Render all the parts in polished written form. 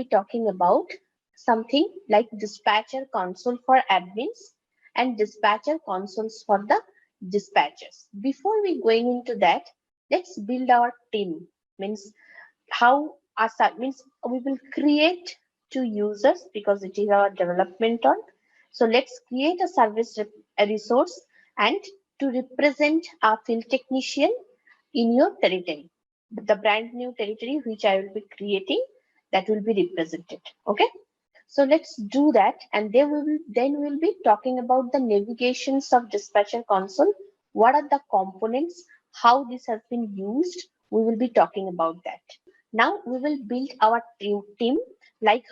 talking about something like dispatcher console for admins and dispatcher consoles for the dispatchers. Before we going into that, let's build our team. Means how means we will create 2 users because it is our development on. So let's create a service a resource and to represent a field technician in your territory. The brand new territory which I will be creating, that will be represented. Okay. So let's do that, and then we'll be talking about the navigations of dispatcher console. What are the components? How this has been used? We will be talking about that. Now we will build our team like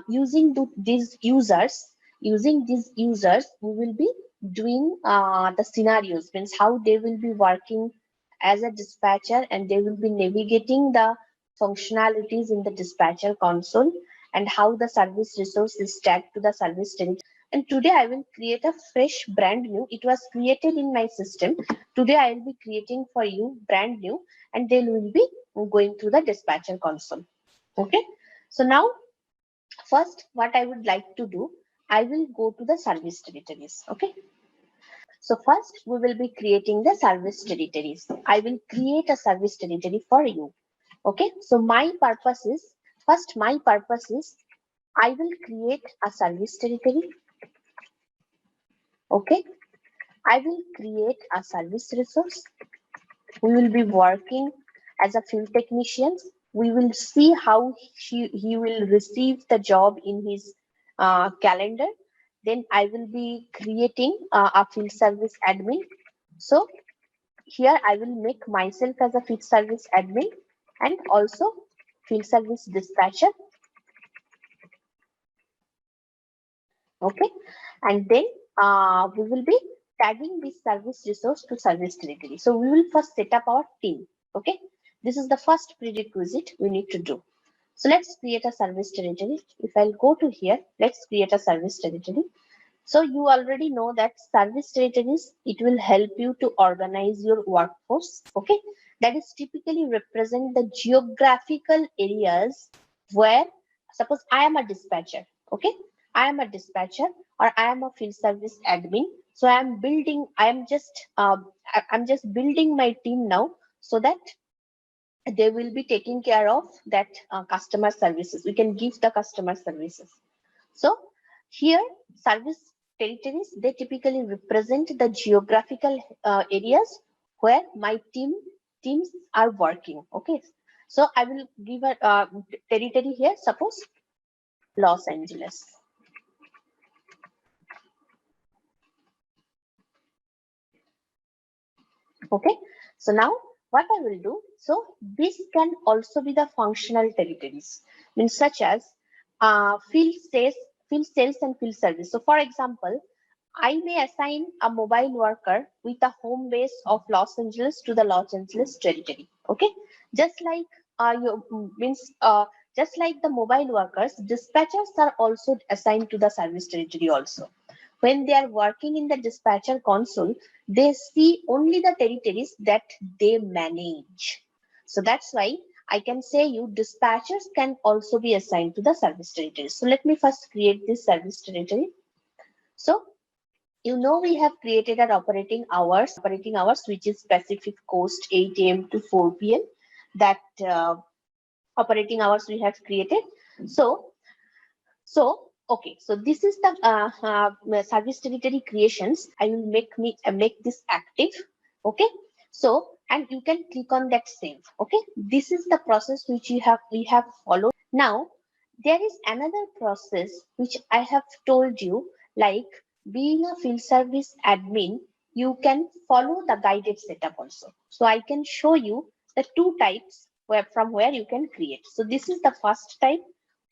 using these users. Using these users, we will be doing the scenarios, means how they will be working as a dispatcher, and they will be navigating the functionalities in the dispatcher console, and how the service resource is tagged to the service territory. And today I will create a fresh brand new. It was created in my system. Today I will be creating for you brand new, and then we will be going through the dispatcher console. Okay. So now, first, what I would like to do, I will go to the service territories. Okay. So first, we will be creating the service territories. I will create a service territory for you. Okay. So my purpose is, I will create a service territory. Okay. I will create a service resource. We will be working as a field technician. We will see how he will receive the job in his calendar. Then I will be creating a field service admin. So here I will make myself as a field service admin and also field service dispatcher. Okay, and then we will be tagging this service resource to service territory. So we will first set up our team. Okay, this is the first prerequisite we need to do. So let's create a service territory. If I'll go to here, let's create a service territory. So you already know that service territories, it will help you to organize your workforce. Okay, that is typically represent the geographical areas where, suppose I am a dispatcher. Okay, I am a dispatcher or I am a field service admin. So I'm just building my team now, so that they will be taking care of that customer services. We can give the customer services. So here, service territories, they typically represent the geographical areas where my teams are working. Okay, so I will give a territory here, suppose Los Angeles. Okay, so now what I will do, so this can also be the functional territories, means such as field sales and field service. So for example, I may assign a mobile worker with a home base of Los Angeles to the Los Angeles territory. Okay, just like just like the mobile workers, dispatchers are also assigned to the service territory also. When they are working in the dispatcher console, they see only the territories that they manage. So that's why I can say you dispatchers can also be assigned to the service territory. So let me first create this service territory. So you know we have created an operating hours which is Pacific Coast 8 a.m. to 4 p.m. That operating hours we have created. So okay, so this is the service territory creations. I will make this active. Okay, so and you can click on that save. Okay, this is the process which we have followed. Now there is another process which I have told you, like being a field service admin, you can follow the guided setup also. So I can show you the 2 types from where you can create. So this is the first type.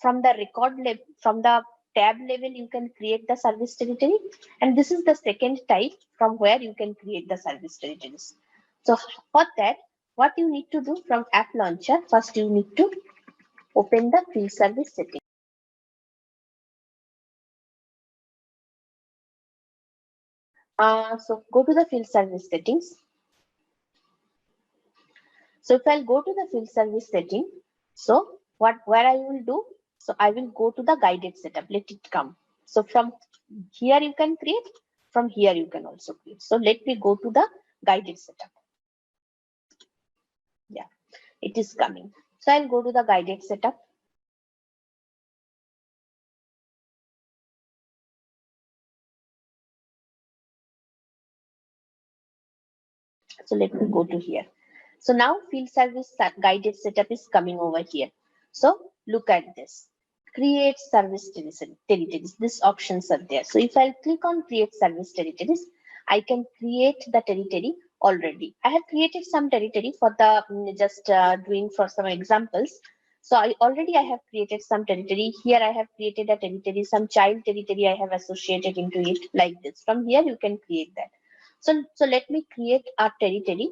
From the record level, from the tab level, you can create the service territory, and this is the second type from where you can create the service territories. So for that, what you need to do from app launcher, first you need to open the field service setting. So go to the field service settings. So if I'll go to the field service setting, so where I will do, So I will go to the guided setup. Let it come. So from here you can create, from here you can also create. So let me go to the guided setup. Yeah, it is coming. So I'll go to the guided setup. So let me go to here. So now field service guided setup is coming over here. So look at this. Create service territories. These options are there. So if I click on create service territories, I can create the territory already. I have created some territory for the just doing for some examples. So I have created some territory. Here I have created a territory, some child territory I have associated into it like this. From here you can create that. So let me create a territory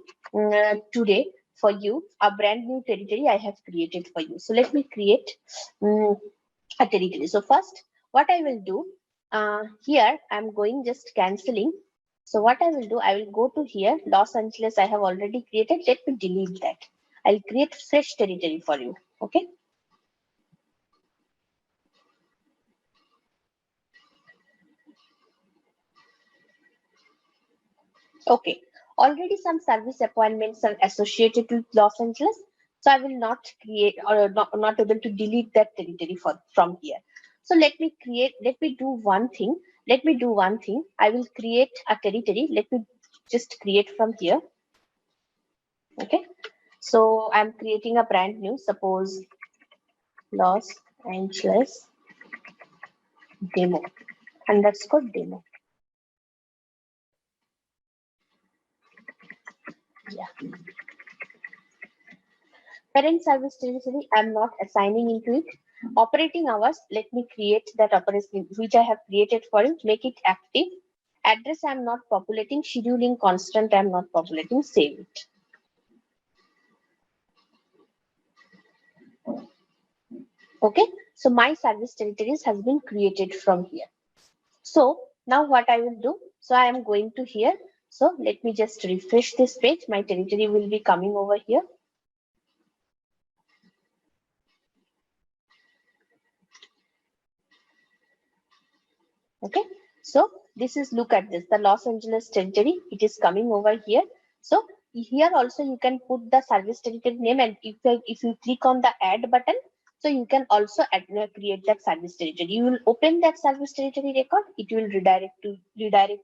today for you, a brand new territory I have created for you. So let me create um, a territory. So first, what I will do, here I'm going just canceling. So what I will do, I will go to here, Los Angeles I have already created. Let me delete that. I'll create fresh territory for you. Okay. Okay, already some service appointments are associated with Los Angeles, so I will not create or not able to delete that territory from here. So let me do one thing. I will create a territory. Let me just create from here. Okay, so I'm creating a brand new, suppose Los Angeles demo underscore demo. Yeah. Parent service territory, I'm not assigning into it. Operating hours, let me create that operation which I have created for it, make it active. Address, I'm not populating. Scheduling constant, I'm not populating. Save it. Okay, so my service territories has been created from here. So now what I will do, so I am going to here. So let me just refresh this page. My territory will be coming over here. Okay, so this is, look at this, the Los Angeles territory, it is coming over here. So here also you can put the service territory name, and if you click on the add button, so you can also create that service territory. You will open that service territory record, it will redirect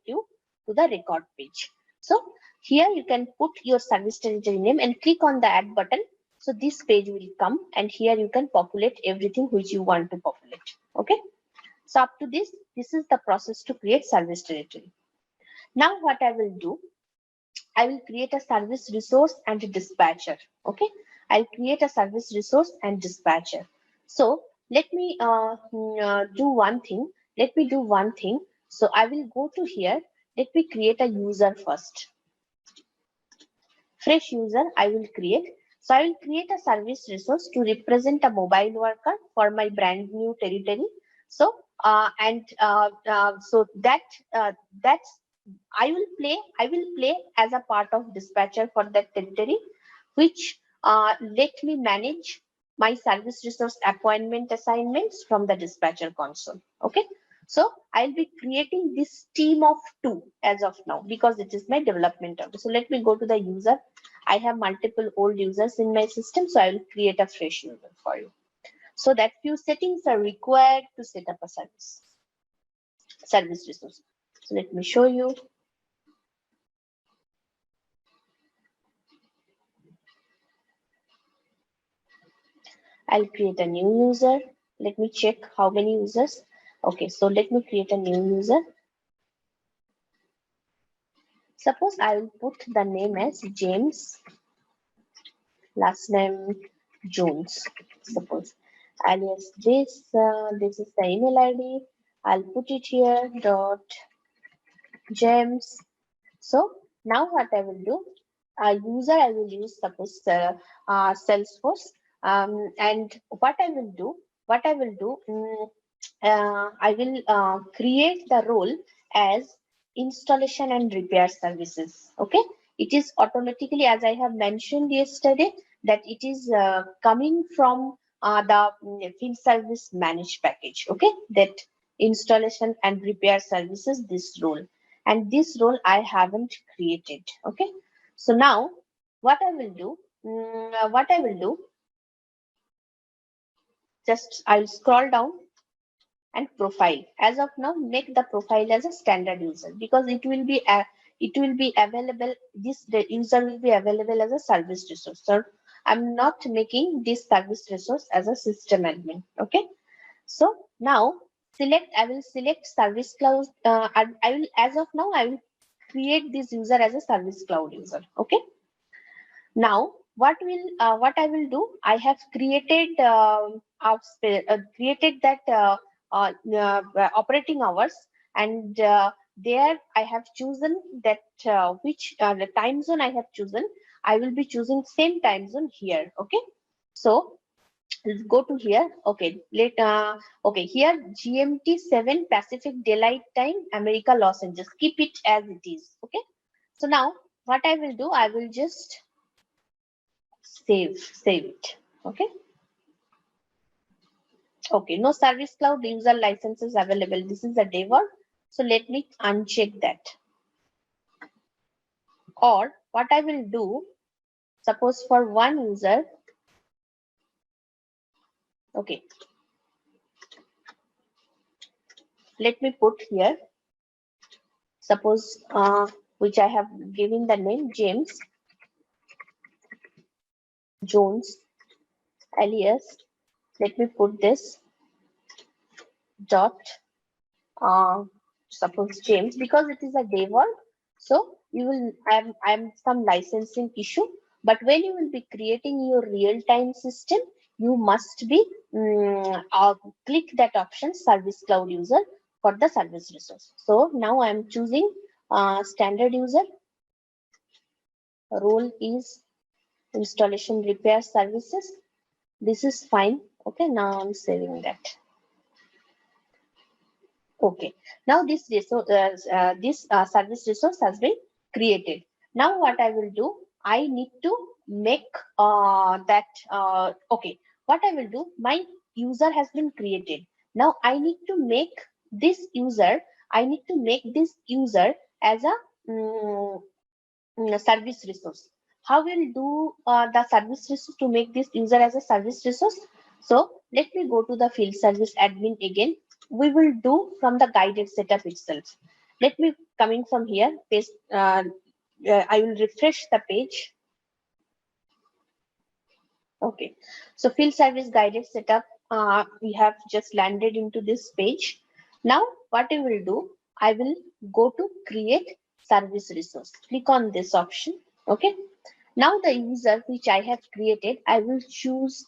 you to the record page. So here you can put your service territory name and click on the add button. So this page will come, and here you can populate everything which you want to populate. Okay. So up to this is the process to create service territory. Now what I will do, I will create a service resource and a dispatcher. Okay, I'll create a service resource and dispatcher. So let me do one thing. So I will go to here. Let me create a user first. Fresh user I will create. So I will create a service resource to represent a mobile worker for my brand new territory. So so that's I will play as a part of dispatcher for that territory, which let me manage my service resource appointment assignments from the dispatcher console. Okay. So I'll be creating this team of 2 as of now because it is my development. So let me go to the user. I have multiple old users in my system, so I will create a fresh user for you. So that few settings are required to set up a service resource. So let me show you. I'll create a new user. Let me check how many users. Okay, so let me create a new user. Suppose I will put the name as James, last name Jones. Suppose alias this is the email ID. I'll put it here dot James. So now what I will do, a user I will use, suppose Salesforce, and what I will do, I will create the role as installation and repair services. Okay, it is automatically, as I have mentioned yesterday, that it is coming from the field service managed package. Okay, that installation and repair services, this role, and this role I haven't created. Okay, so now what I will do, just I'll scroll down and profile. As of now, make the profile as a standard user, because it will be available. The user will be available as a service resource. So I'm not making this service resource as a system admin. Okay. So now I will select service cloud. I will, as of now, I will create this user as a service cloud user. Okay. Now, what I will do? I have created created that operating hours, and there I have chosen that which the time zone I have chosen. I will be choosing same time zone here. Okay, so let's go to here. Okay, okay, here GMT 7 Pacific Daylight Time, America, Los Angeles. Keep it as it is. Okay, so now what I will do? I will just save it. Okay, okay, no service cloud user licenses available. This is a default, so let me uncheck that. Or what I will do, suppose for one user, okay, let me put here, suppose which I have given the name James Jones alias. Let me put this dot suppose James, because it is a default. So you will I'm some licensing issue, but when you will be creating your real-time system, you must be click that option service cloud user for the service resource. So now I'm choosing standard user. Role is installation repair services. This is fine. Okay, now I'm saving that. Okay, now this resource, service resource has been created. Now what I will do, I need to make that, okay, what I will do, my user has been created. Now I need to make this user, as a service resource. How will do the service resource to make this user as a service resource? So let me go to the field service admin again. We will do from the guided setup itself. Let me coming from here, paste, I will refresh the page. Okay, so field service guided setup, we have just landed into this page. Now what I will do, I will go to create service resource. Click on this option. Okay, now the user which I have created, I will choose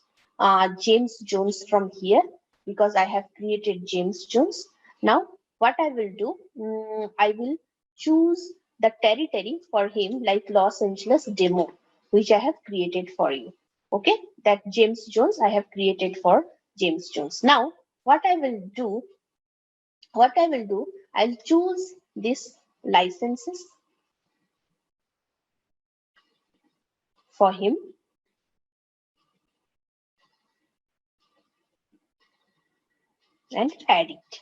James Jones from here, because I have created James Jones. Now what I will do, I will choose the territory for him, like Los Angeles demo, which I have created for you. Okay, that James Jones I have created for James Jones. Now what I will do, I'll choose this licenses for him, and add it.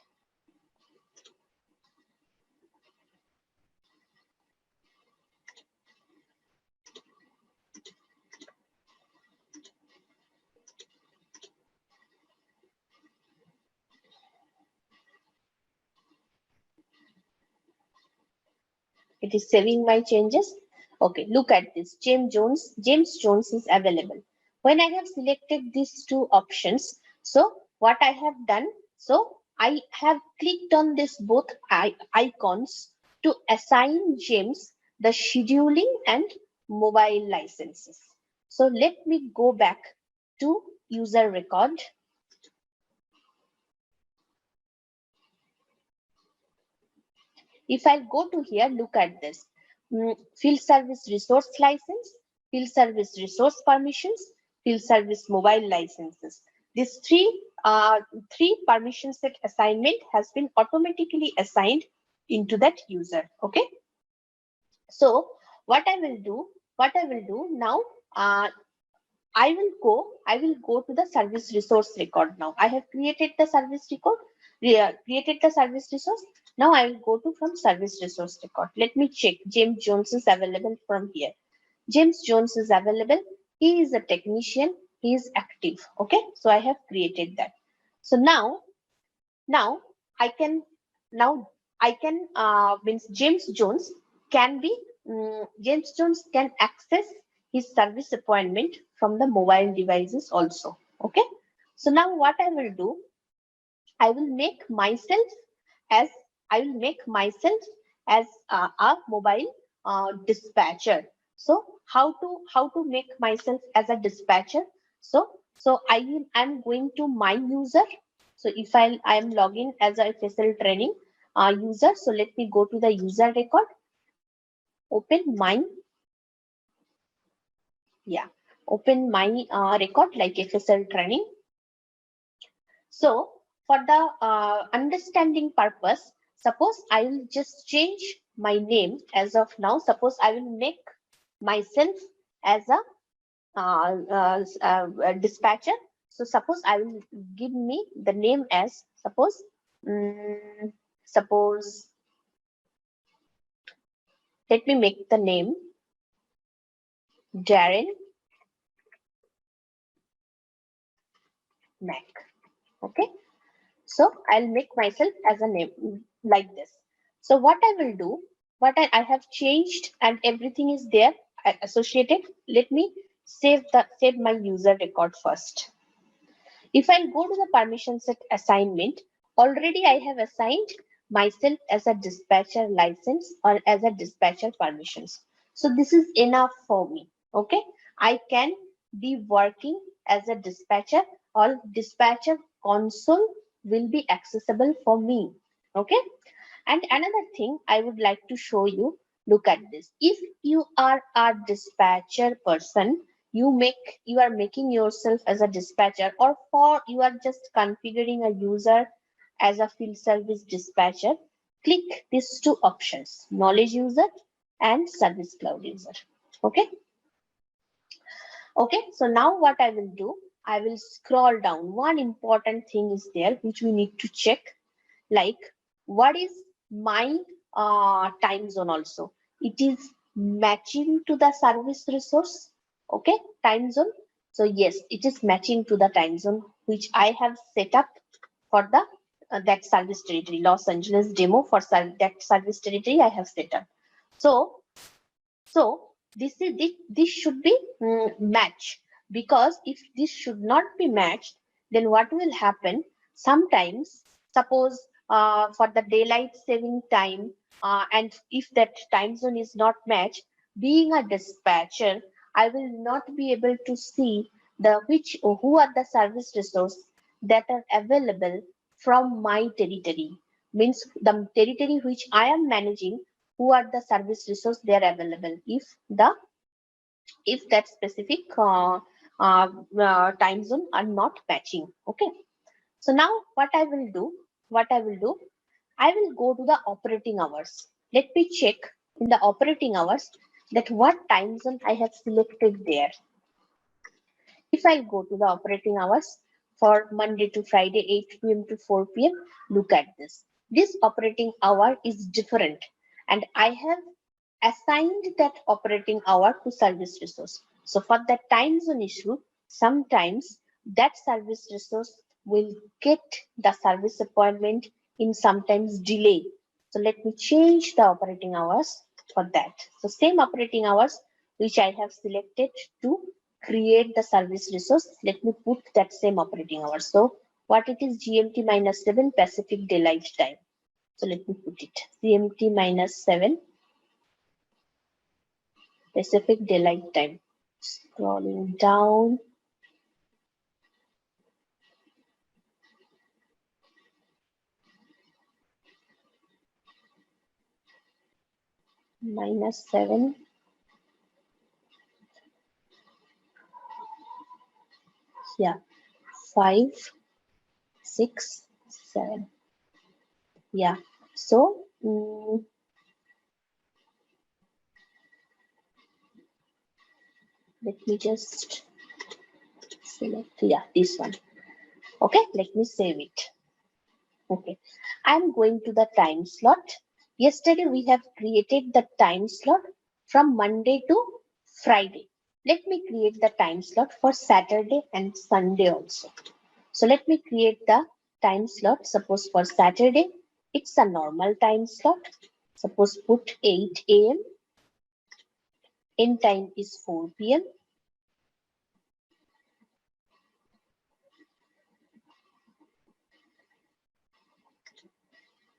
It is saving my changes. Okay, look at this. James Jones is available. When I have selected these two options, so what I have done, so I have clicked on this both icons to assign James the scheduling and mobile licenses. So let me go back to user record. If I go to here, look at this. Field service resource license, field service resource permissions, field service mobile licenses. These three permission set assignment has been automatically assigned into that user. Okay. So what I will do now, I will go to the service resource record now. I have created the service record, created the service resource. Now I will go to from service resource record. Let me check. James Jones is available from here. James Jones is available. He is a technician. He is active. Okay. So I have created that. So now I can now I can means James Jones can be James Jones can access his service appointment from the mobile devices also. Okay. So now what I will do, I will make myself as I will make myself as a mobile dispatcher. So how to make myself as a dispatcher? So I'm going to my user. So if I'm logging as a FSL training user, so let me go to the user record, open my open my record like FSL training. So for the understanding purpose, suppose I will just change my name as of now. Suppose I will make myself as a dispatcher. So suppose I will give me the name as um, suppose let me make the name Darren Mac. Okay. So I'll make myself as a name like this. So what I will do, I have changed and everything is there associated. Let me save my user record first. If I go to the permission set assignment, already I have assigned myself as a dispatcher license or as a dispatcher permissions. So this is enough for me. Okay. I can be working as a dispatcher or dispatcher console will be accessible for me. Okay. And another thing I would like to show you, look at this. If you are a dispatcher person, you are making yourself as a dispatcher, or for you are just configuring a user as a field service dispatcher, click these two options, knowledge user and service cloud user. Okay. Okay. So now what I will do, I will scroll down. One important thing is there which we need to check, like what is my time zone also. It is matching to the service resource. Okay, time zone. So yes, it is matching to the time zone which I have set up for the that service territory. Los Angeles demo for that service territory I have set up. So this should be match, because if this should not be matched, then what will happen? Sometimes, suppose for the daylight saving time, and if that time zone is not matched, being a dispatcher, I will not be able to see the who are the service resource that are available from my territory. Means the territory which I am managing, who are the service resource they are available if that specific time zone are not matching. Okay. So now what I will do, I will go to the operating hours. Let me check in the operating hours that what time zone I have selected there. If I go to the operating hours for Monday to Friday, 8 p.m. to 4 p.m., look at this. This operating hour is different, and I have assigned that operating hour to service resource. So for the time zone issue, sometimes that service resource will get the service appointment in sometimes delay. So let me change the operating hours for that. So same operating hours which I have selected to create the service resource. Let me put that same operating hours. So what it is, GMT minus 7 Pacific Daylight Time. So let me put it GMT minus 7 Pacific Daylight Time. Scrolling down. Minus 7. Yeah. 5, 6, 7. Yeah. So let me just Select, yeah, this one. Okay, let me save it. Okay, I'm going to the time slot. Yesterday we have created the time slot from Monday to Friday. Let me create the time slot for Saturday and Sunday also. So let me create the time slot. Suppose for Saturday, it's a normal time slot. Suppose put 8 a.m. End time is 4 p.m.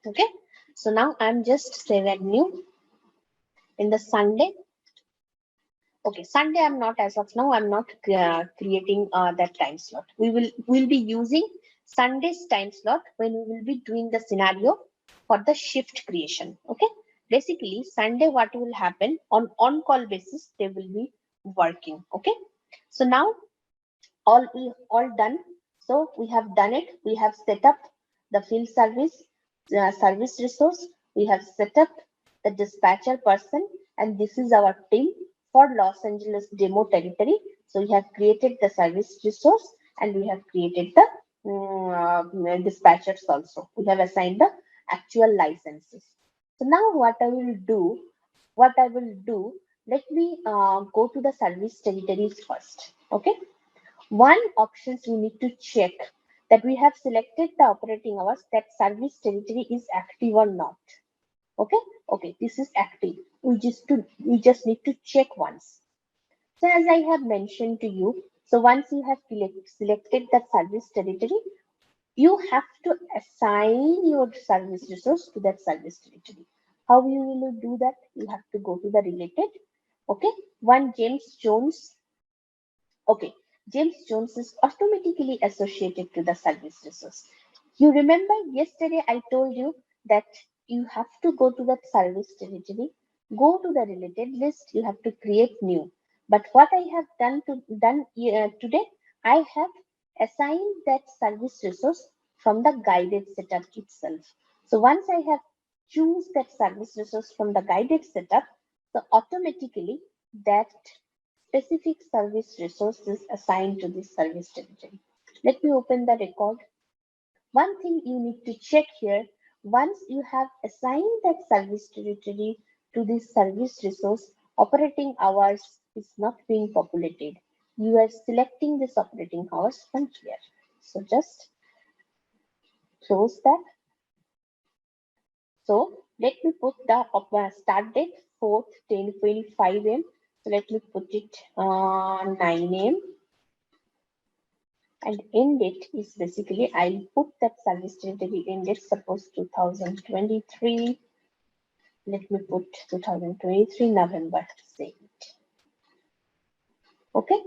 Okay. So now I'm just save and new in the Sunday. Okay, Sunday I'm not, as of now I'm not creating that time slot. We'll be using Sunday's time slot when we will be doing the scenario for the shift creation. Okay, basically Sunday what will happen on call basis, they will be working. Okay, so now all done. So we have done it. We have set up the field service resource. We have set up the dispatcher person, and this is our team for Los Angeles demo territory. So we have created the service resource and we have created the dispatchers also. We have assigned the actual licenses. So now what I will do, let me go to the service territories first. Okay. One options we need to check that we have selected the operating hours, that service territory is active or not. Okay, okay, this is active. We just need to check once. So as I have mentioned to you, so once you have selected that service territory, you have to assign your service resource to that service territory. How you will do that? You have to go to the related. Okay, one James Jones. Okay, James Jones is automatically associated to the service resource. You remember yesterday I told you that you have to go to that service territory, go to the related list, you have to create new. But what I have done today, I have assigned that service resource from the guided setup itself. So once I have choose that service resource from the guided setup, so automatically that specific service resources assigned to this service territory. Let me open the record. One thing you need to check here, once you have assigned that service territory to this service resource, operating hours is not being populated. You are selecting this operating hours from here. So just close that. So let me put the start date 4th 10:25 am. So let me put it 9 am. And end date is basically I'll put that service territory end date, suppose 2023. Let me put 2023 November. Save it. Okay.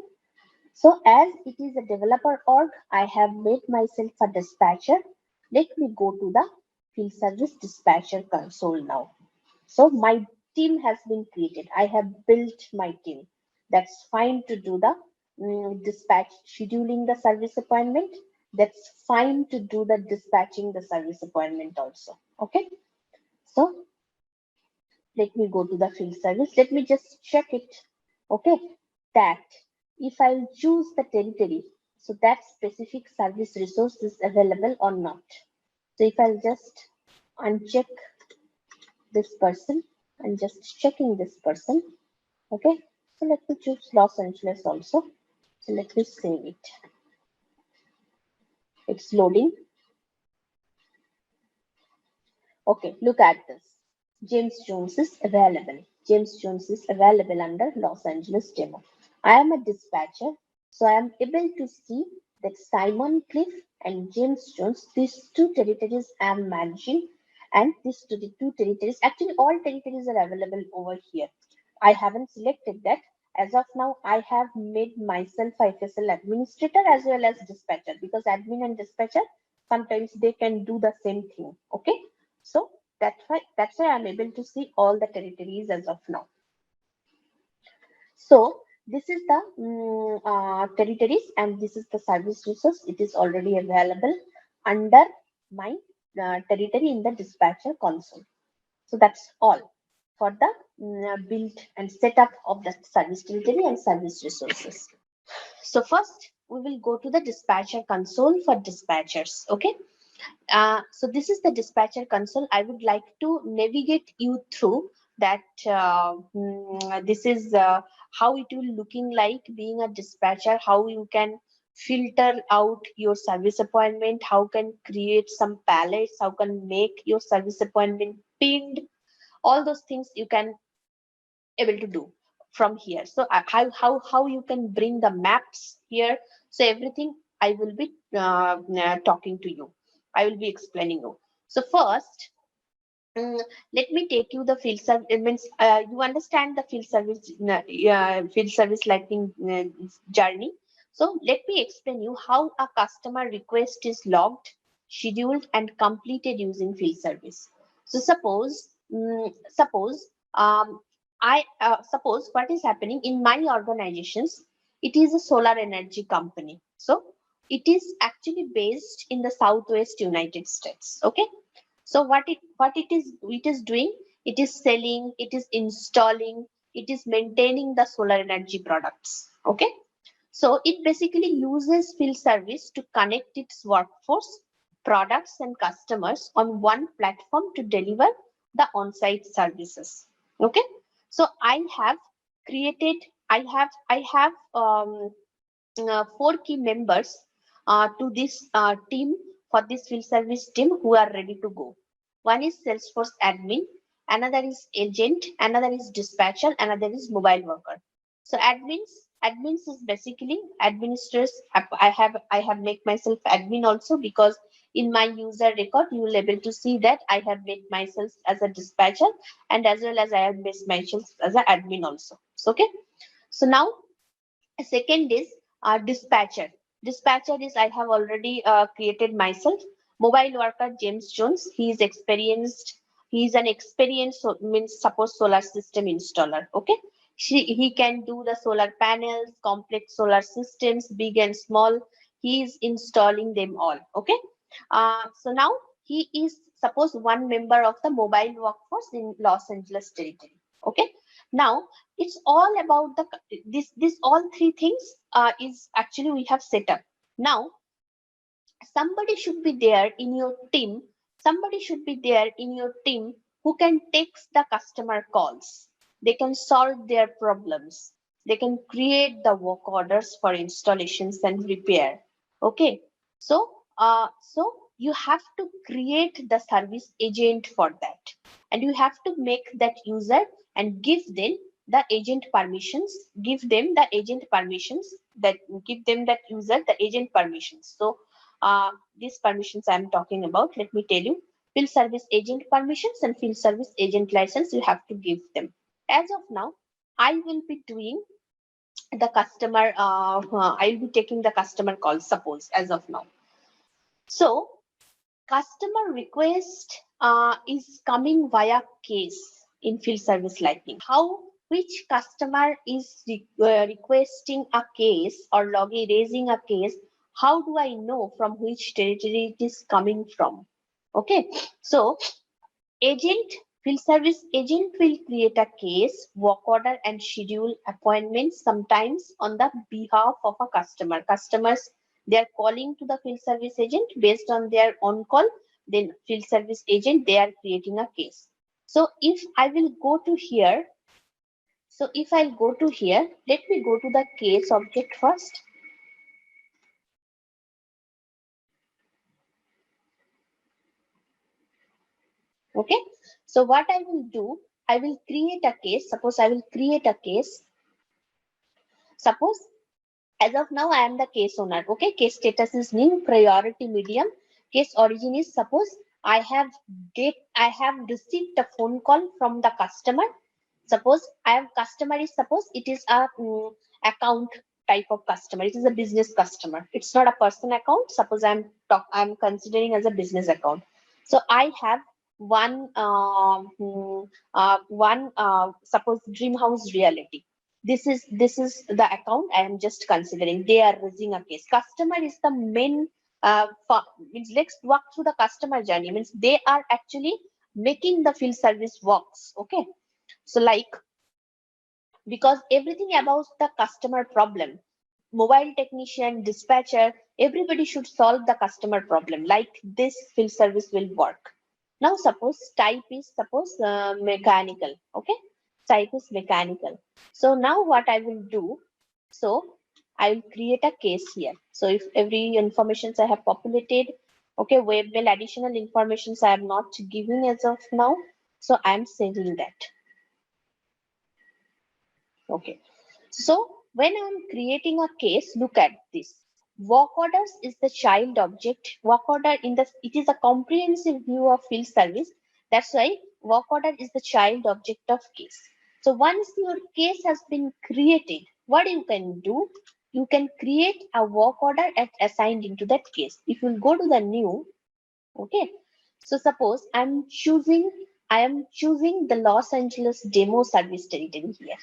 So as it is a developer org, I have made myself a dispatcher. Let me go to the field service dispatcher console now. So my team has been created. I have built my team. That's fine to do the dispatch, scheduling the service appointment. That's fine to do the dispatching the service appointment also. Okay. So let me go to the field service. Let me just check it. Okay. That if I'll choose the territory, so that specific service resource is available or not. So if I'll just uncheck this person and just checking this person. Okay, so let me choose Los Angeles also. So let me save it. It's loading. Okay, look at this. James Jones is available. James Jones is available under Los Angeles demo. I am a dispatcher, so I am able to see that Simon Cliff and James Jones, these two territories I am managing, and these two territories, actually all territories are available over here. I haven't selected that. As of now, I have made myself a FSL administrator as well as dispatcher, because admin and dispatcher, sometimes they can do the same thing. Okay. So that's why I'm able to see all the territories as of now. So this is the territories and this is the service resource. It is already available under my territory in the dispatcher console. So that's all for the build and setup of the service territory and service resources. So first we will go to the dispatcher console for dispatchers. Okay. So this is the dispatcher console. I would like to navigate you through that. This is how it will looking like being a dispatcher, how you can filter out your service appointment, how can create some palettes, how can make your service appointment pinned. All those things you can able to do from here. So how you can bring the maps here. So everything I will be talking to you. I will be explaining you. So first, let me take you the field service. It means you understand the field service lightning journey. So let me explain you how a customer request is logged, scheduled, and completed using field service. So suppose I suppose what is happening in my organizations. It is a solar energy company. So it is actually based in the Southwest United States. Okay. So what it is doing, it is selling, it is installing, it is maintaining the solar energy products. Okay. So it basically uses field service to connect its workforce, products, and customers on one platform to deliver the on-site services. Okay. So created I have four key members to this team, for this field service team, who are ready to go. One is Salesforce admin, another is agent, another is dispatcher, another is mobile worker. So admins is basically administrators. I have made myself admin also, because in my user record you will able to see that I have made myself as a dispatcher, and as well as I have made myself as an admin also. So, okay. So now second is dispatcher. Dispatcher is I have already created myself. Mobile worker James Jones. He is experienced. He is an experienced, means suppose solar system installer. Okay. He can do the solar panels, complex solar systems, big and small. He is installing them all. Okay. So now he is suppose one member of the mobile workforce in Los Angeles territory. Okay. Now it's all about the this all three things is actually we have set up. Now somebody should be there in your team. Somebody should be there in your team who can take the customer calls. They can solve their problems. They can create the work orders for installations and repair. Okay. So you have to create the service agent for that, and you have to make that user and give them the agent permissions. Give them the agent permissions, that give them that user the agent permissions. So these permissions I'm talking about, let me tell you. Field service agent permissions and field service agent license, you have to give them. As of now, I will be doing the customer, I'll be taking the customer call, suppose, as of now. So customer request is coming via case in field service lightning. How, which customer is requesting a case or logging raising a case? How do I know from which territory it is coming from? Okay. So agent, field service agent will create a case, work order, and schedule appointments, sometimes on the behalf of a customer. Customers, they are calling to the field service agent based on their on call. Then field service agent, they are creating a case. So if I will go to here, if I'll go to here, let me go to the case object first. Okay. So what I will do, I will create a case. Suppose I will create a case. Suppose as of now, I am the case owner. Okay. Case status is new, priority medium. Case origin is, suppose I have received a phone call from the customer. Suppose I have customer is, suppose it is a account type of customer. It is a business customer. It's not a person account. Suppose I'm considering as a business account. So I have suppose Dream House Reality. This is the account I am just considering. They are raising a case. Customer is the main means let's walk through the customer journey. Means they are actually making the field service works. Okay. So like, because everything about the customer problem, mobile technician, dispatcher, everybody should solve the customer problem. Like this field service will work. Now suppose type is mechanical. Okay, type is mechanical. So now what I will do, so I will create a case here. So if every information I have populated, okay, web mail additional informations I am not giving as of now. So I am saving that. Okay. So when I'm creating a case, look at this. Work orders is the child object. Work order it is a comprehensive view of field service. That's why work order is the child object of case. So once your case has been created, what you can do? You can create a work order assigned into that case. If you go to the new, okay. So suppose I am choosing the Los Angeles demo service territory here.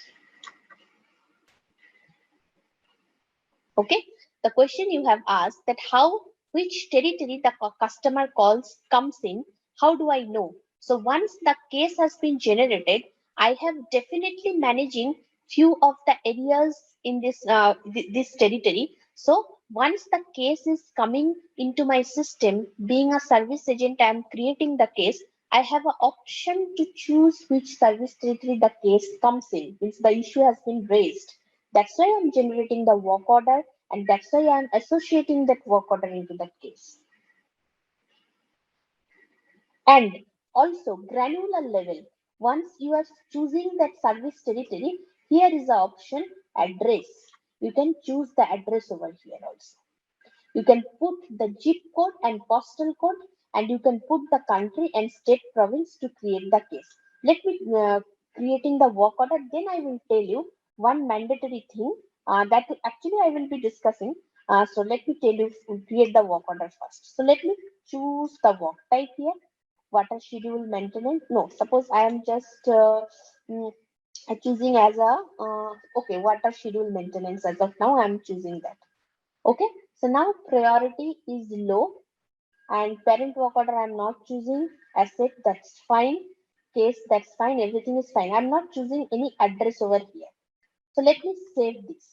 Okay, the question you have asked that how which territory the customer calls comes in, how do I know? So once the case has been generated, I have definitely managing few of the areas in this territory. So once the case is coming into my system, being a service agent, I am creating the case. I have an option to choose which service territory the case comes in, means the issue has been raised. That's why I'm generating the work order, and that's why I'm associating that work order into that case. And also granular level, once you are choosing that service territory, here is the option address. You can choose the address over here also. You can put the zip code and postal code, and you can put the country and state province to create the case. Let me creating the work order, then I will tell you one mandatory thing that actually I will be discussing. So let me tell you, create the work order first. So let me choose the work type here. Water schedule maintenance. No, suppose I am just mm, choosing as a okay, water schedule maintenance. As of now, I am choosing that. Okay, so now priority is low, and parent work order I'm not choosing. Asset, that's fine. Case, that's fine. Everything is fine. I'm not choosing any address over here. So let me save this.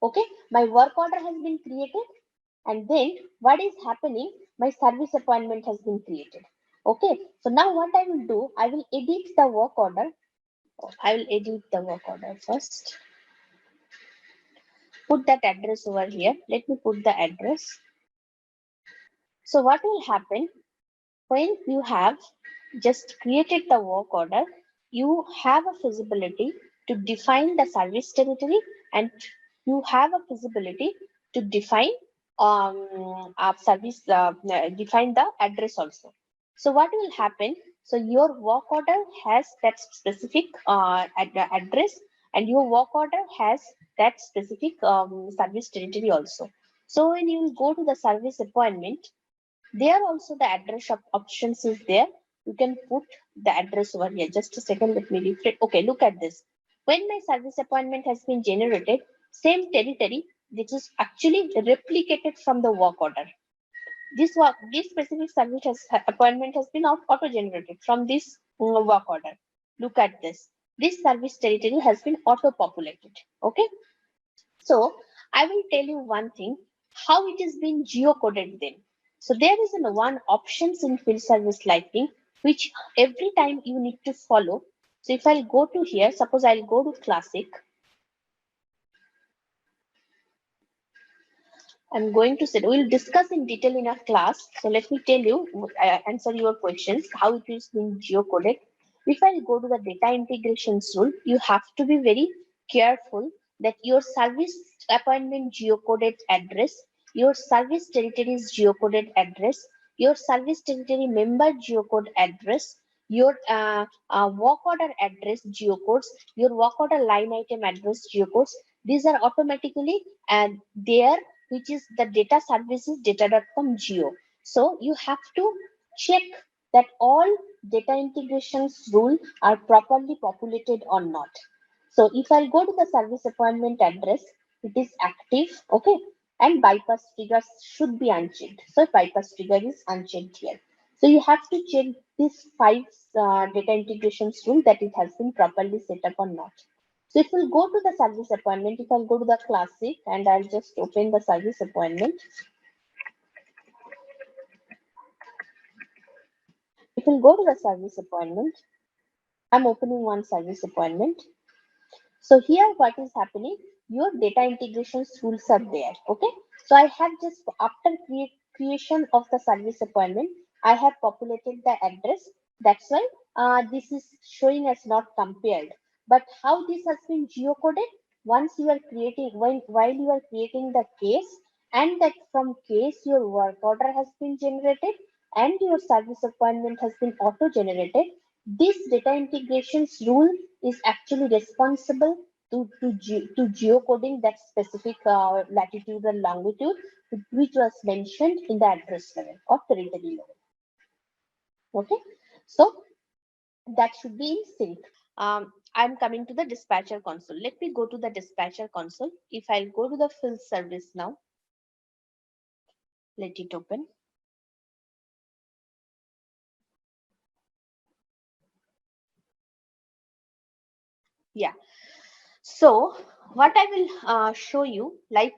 Okay, my work order has been created, and then what is happening? My service appointment has been created. Okay, so now what I will do, I will edit the work order. I will edit the work order first. Put that address over here. Let me put the address. So what will happen when you have just created the work order, you have a feasibility to define the service territory, and you have a feasibility to define define the address also. So what will happen? So your work order has that specific address, and your work order has that specific service territory also. So when you go to the service appointment, there also the address of options is there. You can put the address over here. Just a second, let me refresh. Okay, look at this. When my service appointment has been generated, same territory, this is actually replicated from the work order. This specific appointment has been auto generated from this work order. Look at this. This service territory has been auto populated. Okay, so I will tell you one thing, how it is being geocoded then. So there is one options in field service lighting, which every time you need to follow. So if I'll go to here, suppose I'll go to classic. I'm going to say, we'll discuss in detail in our class. So let me tell you, answer your questions, how it is being geocoded. If I go to the data integrations rule, you have to be very careful that your service appointment geocoded address, your service territory's geocoded address, your service territory member geocode address, your work order address geocodes, your work order line item address geocodes. These are automatically there, which is the data services data.com geo. So you have to check that all data integrations rule are properly populated or not. So if I go to the service appointment address, it is active, okay, and bypass triggers should be unchecked. So bypass trigger is unchecked here. So you have to check these five data integrations rule that it has been properly set up or not. So if we'll go to the service appointment, if I'll go to the classic and I'll just open the service appointment. If we'll go to the service appointment, I'm opening one service appointment. So here what is happening, your data integration tools are there. Okay. So I have just after creation of the service appointment, I have populated the address. That's why this is showing as not compared. But how this has been geocoded, once you are creating, while you are creating the case, and that from case your work order has been generated and your service appointment has been auto generated, this data integrations rule is actually responsible to geocoding that specific latitude and longitude which was mentioned in the address level or territory level. Okay, so that should be in sync. I'm coming to the dispatcher console. Let me go to the dispatcher console. If I'll go to the field service now, let it open. Yeah. So what I will show you, like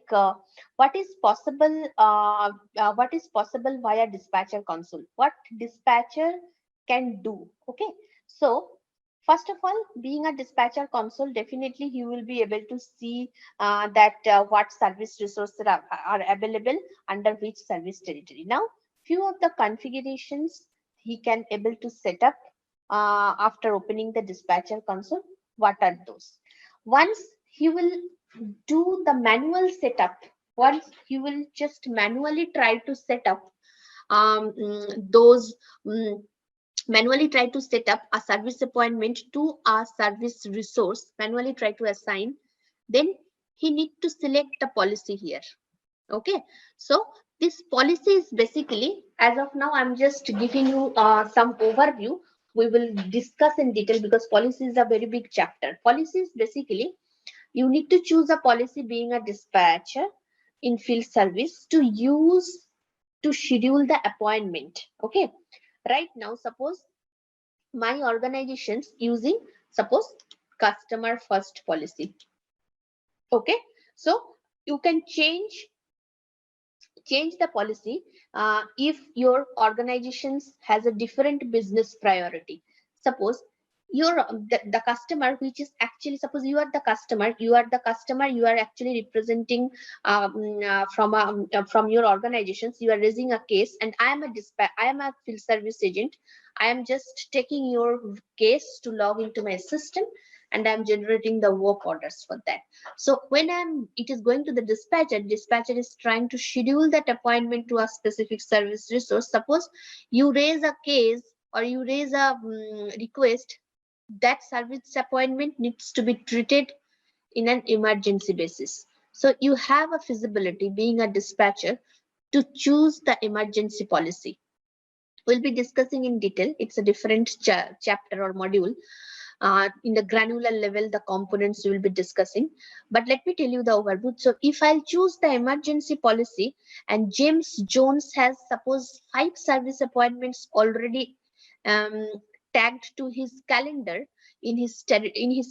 what is possible via dispatcher console. What dispatcher can do. Okay. So first of all, being a dispatcher console, definitely you will be able to see that what service resources are available under which service territory. Now, few of the configurations he can able to set up after opening the dispatcher console. What are those? Once he will do the manual setup, once he will just manually try to set up those manually try to set up a service appointment to a service resource, manually try to assign, then he need to select the policy here. Okay, so this policy is basically, as of now I'm just giving you some overview. We will discuss in detail because policy is a very big chapter. Policy is basically, you need to choose a policy being a dispatcher in field service to use to schedule the appointment. Okay, right now suppose my organization's using, suppose, customer first policy. Okay, so you can change the policy if your organization has a different business priority. Suppose you're the customer, which is actually, suppose you are the customer, you are actually representing from your organizations, you are raising a case, and I am a field service agent. I am just taking your case to log into my system, and I'm generating the work orders for that. So when it is going to the dispatcher is trying to schedule that appointment to a specific service resource. Suppose you raise a case or you raise a request, that service appointment needs to be treated in an emergency basis. So you have a feasibility being a dispatcher to choose the emergency policy. We'll be discussing in detail. It's a different chapter or module. In the granular level, the components we will be discussing. But let me tell you the overview. So if I'll choose the emergency policy and James Jones has, suppose, 5 service appointments already um, tagged to his calendar in his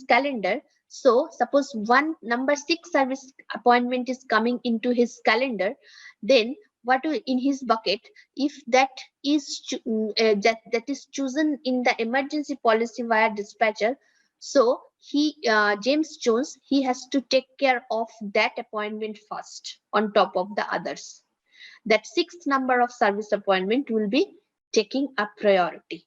calendar. So suppose one number 6 service appointment is coming into his calendar, then what in his bucket, if that is that is chosen in the emergency policy via dispatcher, so he James Jones, he has to take care of that appointment first on top of the others. That 6th number of service appointment will be taking a priority.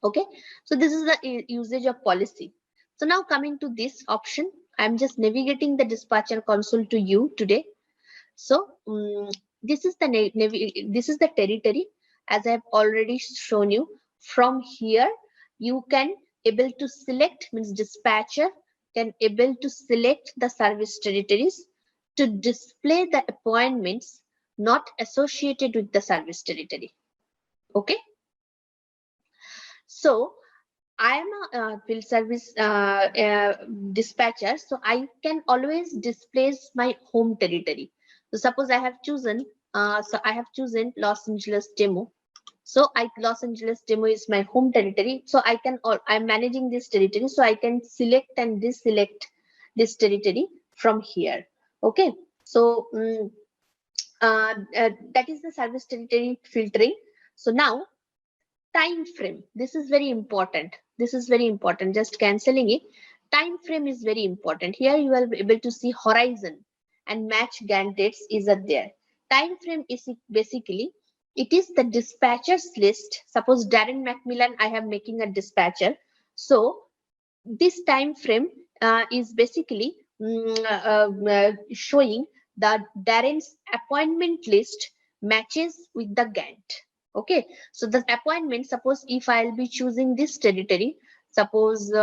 Okay, so this is the usage of policy. So now coming to this option, I'm just navigating the dispatcher console to you today. So this is the territory, as I have already shown you. From here you can able to select, means dispatcher can able to select the service territories to display the appointments not associated with the service territory. Okay, so I am a field service dispatcher, so I can always display my home territory. So suppose I have chosen, Los Angeles demo. So Los Angeles demo is my home territory. So I can, or I'm managing this territory. So I can select and deselect this territory from here. Okay. So that is the service territory filtering. So now time frame. This is very important. This is very important. Just cancelling it. Time frame is very important. Here you will be able to see horizon and match Gantt dates is there. Time frame is basically, it is the dispatchers list. Suppose Darren Macmillan, I am making a dispatcher. So this time frame is basically showing that Darren's appointment list matches with the Gantt. Okay, so the appointment, suppose if I'll be choosing this territory, suppose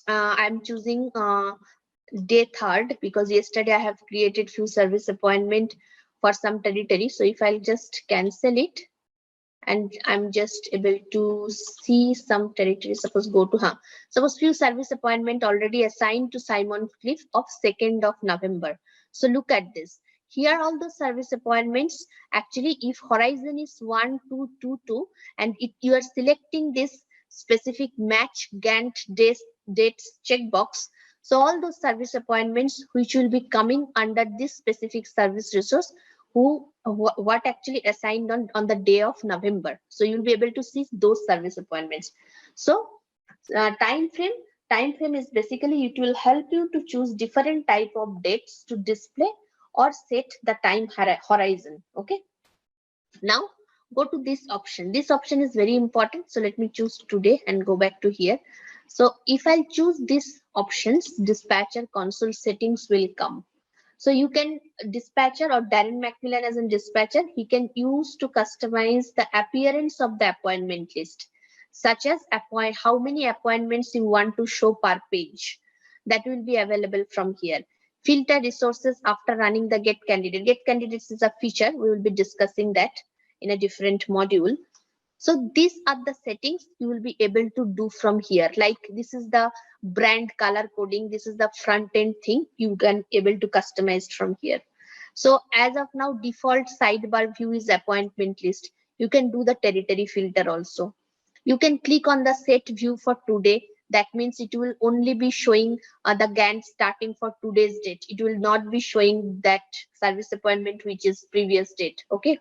I'm choosing day 3rd, because yesterday I have created few service appointment for some territory. So if I'll just cancel it, and I'm just able to see some territory. Suppose go to suppose few service appointment already assigned to Simon Cliff of 2nd of November. So look at this. Here all the service appointments, actually if horizon is 1, 2, 2, 2, and if you are selecting this specific match Gantt dates checkbox, so all those service appointments which will be coming under this specific service resource, who what actually assigned on the day of November. So you'll be able to see those service appointments. So time frame is basically, it will help you to choose different type of dates to display or set the time horizon. Okay, now go to this option. This option is very important. So let me choose today and go back to here. So if I choose these options, dispatcher console settings will come. So you can, dispatcher or Darren Macmillan as a dispatcher, he can use to customize the appearance of the appointment list, such as how many appointments you want to show per page. That will be available from here. Filter resources after running the get candidate. Get candidates is a feature. We will be discussing that in a different module. So these are the settings you will be able to do from here. Like this is the brand color coding. This is the front end thing you can able to customize from here. So as of now, default sidebar view is appointment list. You can do the territory filter also. You can click on the set view for today. That means it will only be showing the Gantt starting for today's date. It will not be showing that service appointment which is previous date. Okay.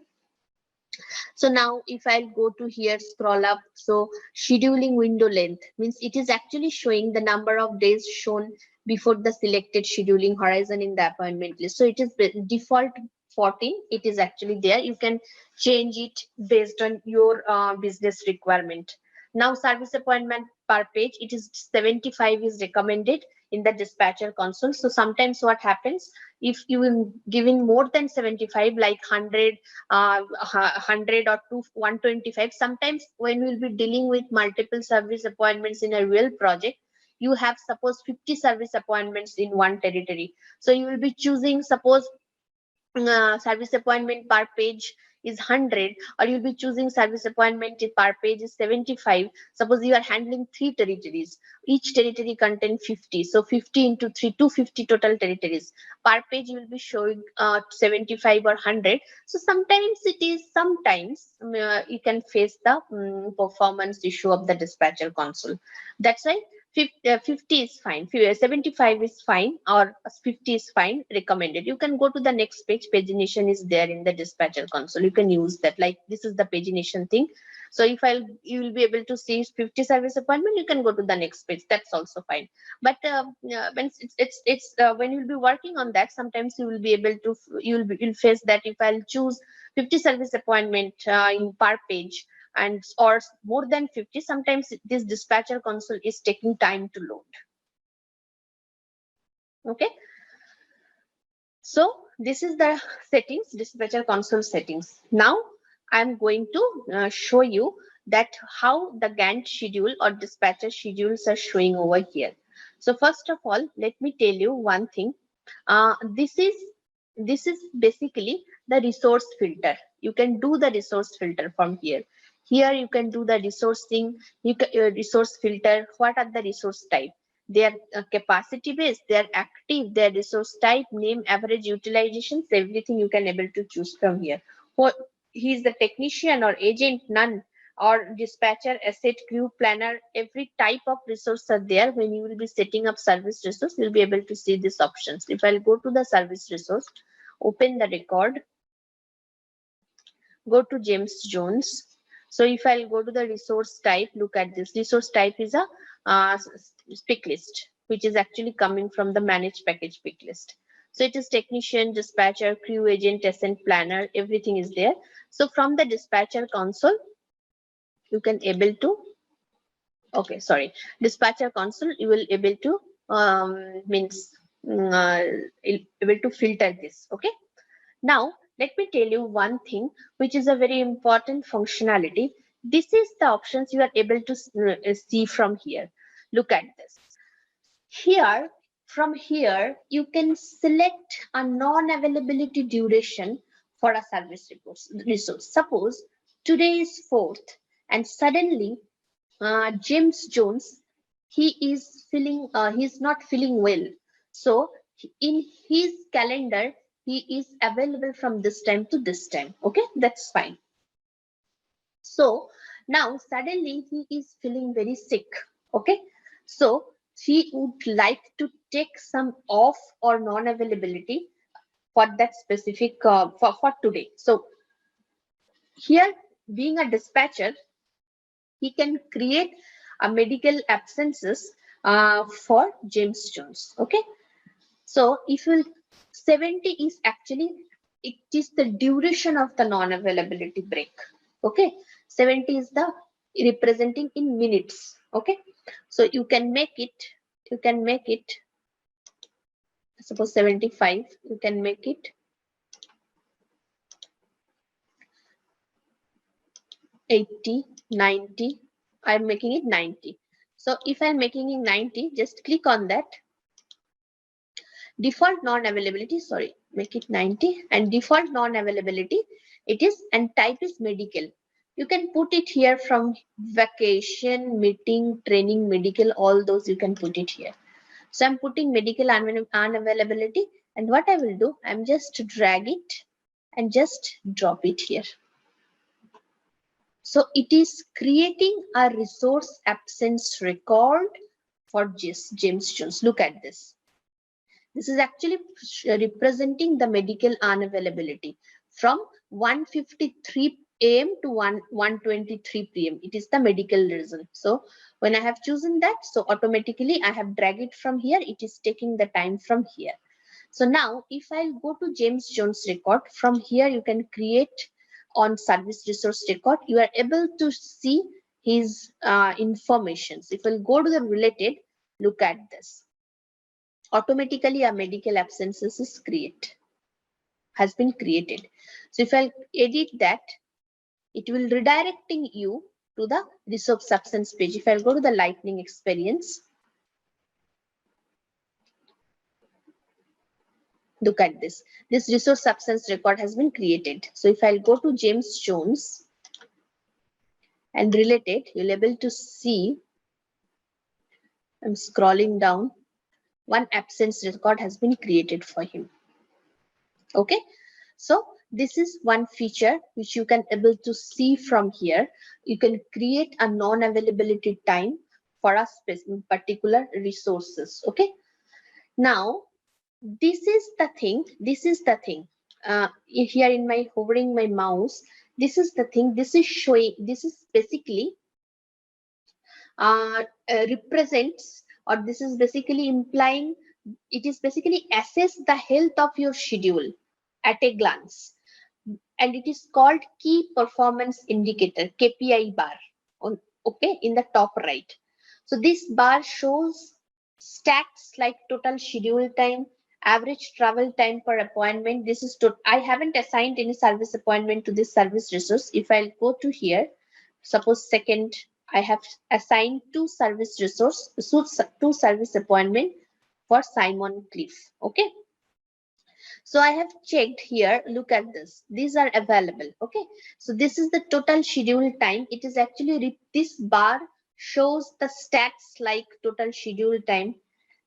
So now if I'll go to here, scroll up, so scheduling window length means it is actually showing the number of days shown before the selected scheduling horizon in the appointment list. So it is default 14. It is actually there. You can change it based on your business requirement. Now service appointment per page, it is 75 is recommended in the dispatcher console. So sometimes what happens, if you will giving more than 75, like 100 or 125, sometimes when we'll be dealing with multiple service appointments in a real project, you have suppose 50 service appointments in one territory. So you will be choosing, suppose service appointment per page is 100, or you'll be choosing service appointment per page is 75. Suppose you are handling 3 territories, each territory contain 50, so 50 into 3, 250 total territories. Per page you will be showing 75 or 100. So sometimes you can face the performance issue of the dispatcher console. That's why 50 is fine, 75 is fine, or 50 is fine, recommended. You can go to the next page. Pagination is there in the dispatcher console. You can use that. Like this is the pagination thing. So if you will be able to see 50 service appointment, you can go to the next page. That's also fine. But when when you'll be working on that, sometimes you will be able to, you'll face that if I'll choose 50 service appointment in per page, and or more than 50, sometimes this dispatcher console is taking time to load. Okay, so this is the settings, dispatcher console settings. Now I'm going to show you that how the Gantt schedule or dispatcher schedules are showing over here. So first of all, let me tell you one thing. This is basically the resource filter. You can do the resource filter from here. Here you can do the resourcing, resource filter. What are the resource type? They are capacity based, they are active, their resource type, name, average utilizations, everything you can able to choose from here. What he is the technician or agent, none, or dispatcher, asset, crew, planner, every type of resource are there. When you will be setting up service resource, you'll be able to see these options. If I'll go to the service resource, open the record, go to James Jones. So if I'll go to the resource type, look at this. Resource type is a pick list, which is actually coming from the managed package pick list. So it is technician, dispatcher, crew, agent, ascent, planner, everything is there. So from the dispatcher console, you can able to, okay, sorry, dispatcher console, you will able to able to filter this. Okay. Now, let me tell you one thing, which is a very important functionality. This is the options you are able to see from here. Look at this. Here, from here, you can select a non-availability duration for a service resource. Suppose today is 4th and suddenly James Jones, he's not feeling well. So in his calendar, he is available from this time to this time. Okay, that's fine. So now suddenly he is feeling very sick. Okay, so he would like to take some off or non-availability for that specific for today. So here, being a dispatcher, he can create a medical absences for James Jones. Okay, so if you 70 is actually, it is the duration of the non-availability break. Okay, 70 is the representing in minutes. Okay, so you can make it, suppose 75, you can make it 80, 90. I'm making it 90. So if I'm making it 90, just click on that. Default non-availability, sorry, make it 90, and default non-availability, it is, and type is medical. You can put it here from vacation, meeting, training, medical, all those you can put it here. So I'm putting medical unavailability, and what I will do, I'm just drag it and just drop it here. So it is creating a resource absence record for James Jones. Look at this. This is actually representing the medical unavailability from 1:53 a.m. to 1:23 p.m. It is the medical reason. So when I have chosen that, so automatically I have dragged it from here. It is taking the time from here. So now if I go to James Jones record, from here you can create on service resource record, you are able to see his informations. If I go to the related, look at this. Automatically a medical absences has been created. So if I edit that, it will redirecting you to the resource absence page. If I go to the lightning experience, look at this. This resource absence record has been created. So if I'll go to James Jones and related, you'll able to see, I'm scrolling down, one absence record has been created for him. Okay, so this is one feature which you can able to see from here. You can create a non-availability time for a specific particular resources. Okay, now this is the thing. Here in my hovering my mouse, this is the thing. This is showing. This is basically represents, or this is basically implying, it is basically assess the health of your schedule at a glance, and it is called key performance indicator, KPI bar, on, okay, in the top right. So this bar shows stats like total schedule time, average travel time per appointment. This is I haven't assigned any service appointment to this service resource. If I'll go to here, suppose second, I have assigned two service resource, two service appointment for Simon Cliff. Okay, so I have checked here. Look at this. These are available. Okay, so this is the total schedule time. It is actually this bar shows the stats like total schedule time.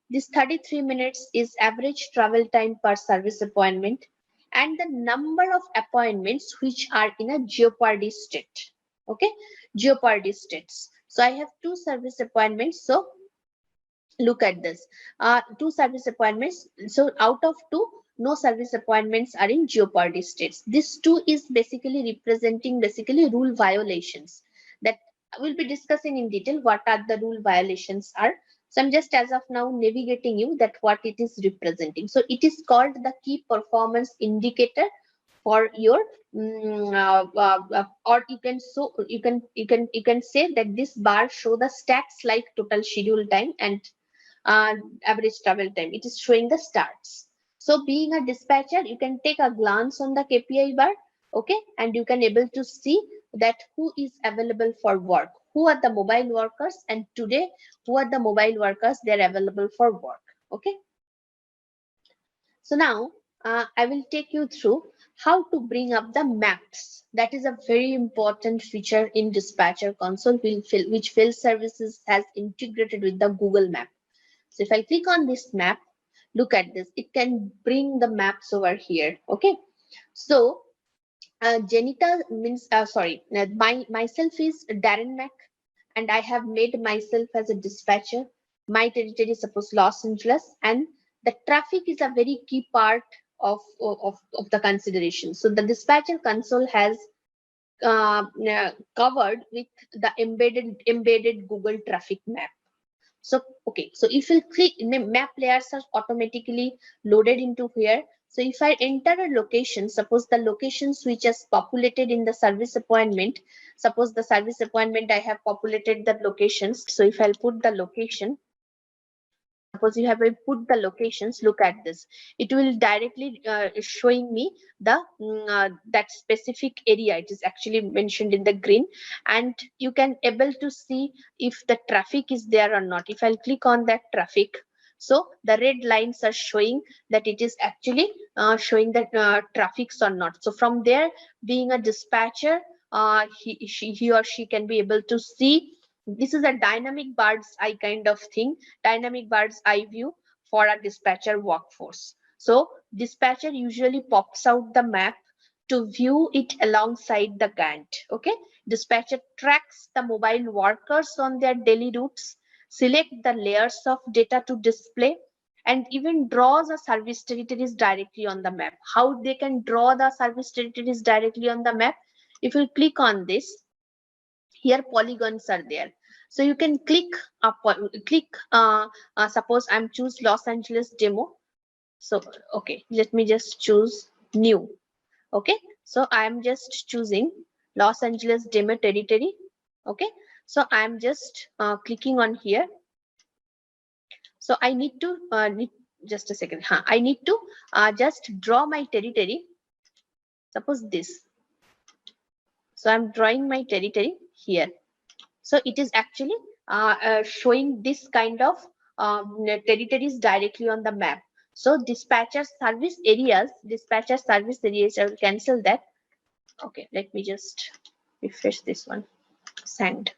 This 33 minutes is average travel time per service appointment. and the number of appointments which are in a jeopardy state. Okay, jeopardy states. So I have 2 service appointments. So look at this, 2 service appointments. So out of 2, no service appointments are in jeopardy states. This 2 is basically representing rule violations that we'll be discussing in detail. What are the rule violations are? So I'm just as of now navigating you that what it is representing. So it is called the key performance indicator for your or you can, so you can say that this bar show the stats like total schedule time and average travel time. It is showing the stats. So being a dispatcher, you can take a glance on the KPI bar, okay, and you can able to see that who is available for work, who are the mobile workers, and today who are the mobile workers, they are available for work. Okay. So now I will take you through how to bring up the maps. That is a very important feature in dispatcher console, which field services has integrated with the Google Map. So if I click on this map, look at this, it can bring the maps over here. Okay. So Janita means, myself is Darren Mac, and I have made myself as a dispatcher. My territory is suppose Los Angeles, and the traffic is a very key part of the consideration. So the dispatcher console has covered with the embedded Google traffic map. So okay, so if you click, map layers are automatically loaded into here. So if I enter a location, suppose the locations which is populated in the service appointment, suppose the service appointment I have populated the locations. So if I'll put the location, suppose you have put the locations, look at this, it will directly showing me the that specific area. It is actually mentioned in the green, and you can able to see if the traffic is there or not. If I'll click on that traffic, so the red lines are showing that it is actually showing that traffics or not. So from there, being a dispatcher, he or she can be able to see. This is a dynamic bird's eye kind of thing, dynamic bird's eye view for a dispatcher workforce. So dispatcher usually pops out the map to view it alongside the Gantt. Okay, dispatcher tracks the mobile workers on their daily routes, select the layers of data to display, and even draws a service territories directly on the map. How they can draw the service territories directly on the map? If you click on this, here polygons are there. So you can click suppose I'm choose Los Angeles demo. So okay, let me just choose new. Okay, so I'm just choosing Los Angeles demo territory. Okay, so I'm just clicking on here. So I need to need just a second. I need to just draw my territory. Suppose this. So I'm drawing my territory here. So it is actually showing this kind of territories directly on the map. So dispatcher service areas, I will cancel that. Okay, let me just refresh this one. Send.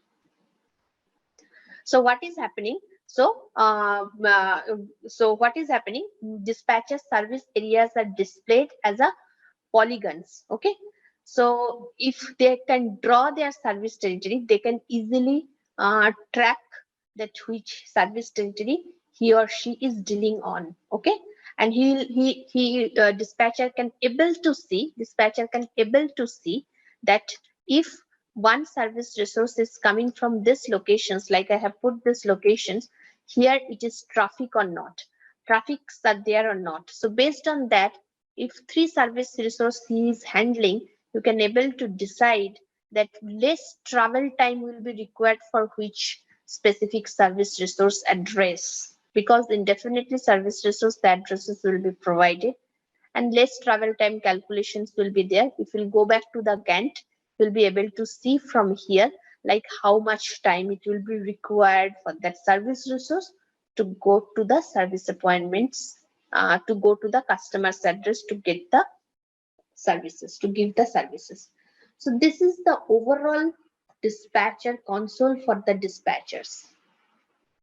So what is happening? So what is happening? Dispatcher service areas are displayed as a polygons. Okay, so if they can draw their service territory, they can easily track that which service territory he or she is dealing on. Okay, and dispatcher can able to see that if one service resource is coming from this locations, like I have put this locations here, it is traffic or not, traffics are there or not. So based on that, if 3 service resource he is handling, you can able to decide that less travel time will be required for which specific service resource address, because indefinitely service resource, the addresses will be provided and less travel time calculations will be there. If we'll go back to the Gantt, we'll be able to see from here like how much time it will be required for that service resource to go to the service appointments, to go to the customer's address to get the services, to give the services. So this is the overall dispatcher console for the dispatchers.